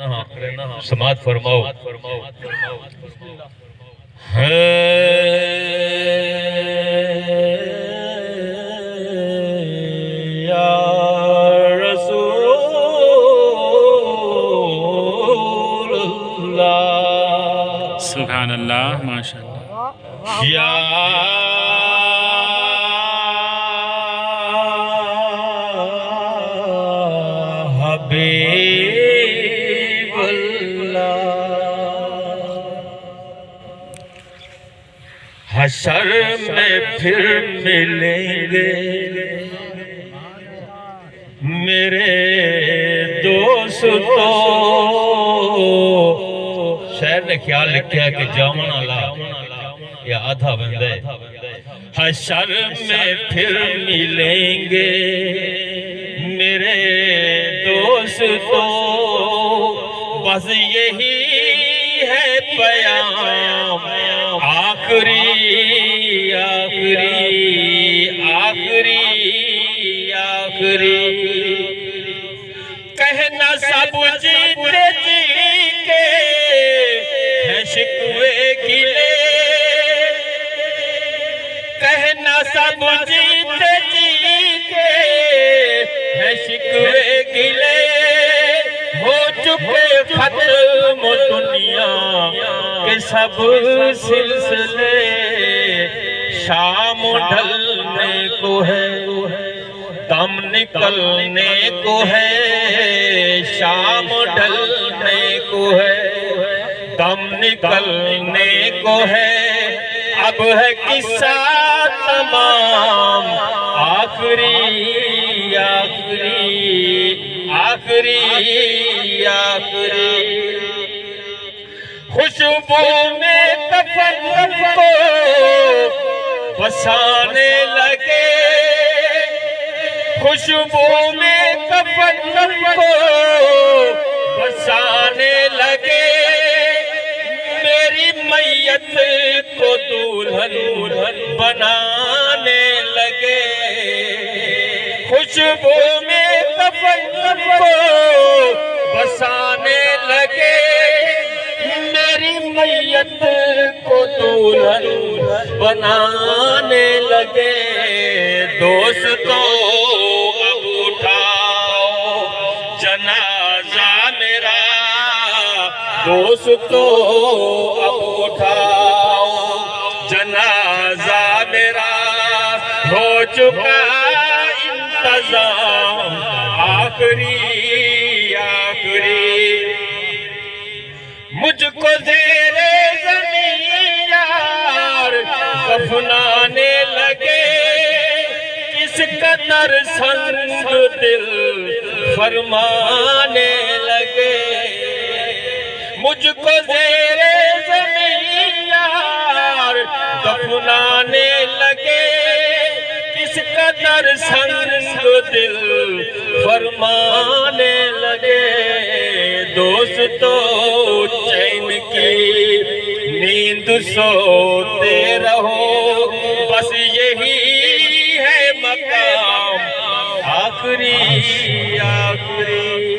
سماعت فرماؤ یا رسول اللہ سبحان اللہ ماشاءاللہ یا حبیب اللہ حشر میں پھر ملیں گے میرے دوستو شہر نے خیال لکھا ہے کہ جامن اللہ یا آدھا بندے حشر میں پھر ملیں گے میرے دوستو بس یہی ہے پیام آخری آخری آخری آخری کہنا سب جیتے جی کے ہیں شکوے گلے کہنا سب جیتے جی کے ہیں شکوے گلے ہو چکے ختم دنیا کے سب سلسلے شام ڈھلنے کو ہے دم نکلنے کو ہے شام ڈھلنے کو ہے دم نکلنے کو ہے اب ہے قصہ تمام آخری آخری آخری آخری خوشبو میں کفن کو بسانے لگے خوشبو میں کفن کو بسانے لگے میری میت کو دلہن بنانے لگے خوشبو میں کفن کو بسانے لگے میری میت کو دلہن بنانے لگے دوستو اب اٹھاؤ جنازہ میرا دوستو اب اٹھاؤ جنازہ میرا ہو چکا انتظام آخری آخری مجھ کو زیر زمین یار دفنانے لگے کس قدر سنگ دل فرمانے لگے مجھ کو زیر زمین یار دفنانے لگے کس قدر سنگ دل فرمانے لگے دوستو چین کی نیند سوتے رہو بس یہی ہے مقام آخری آخری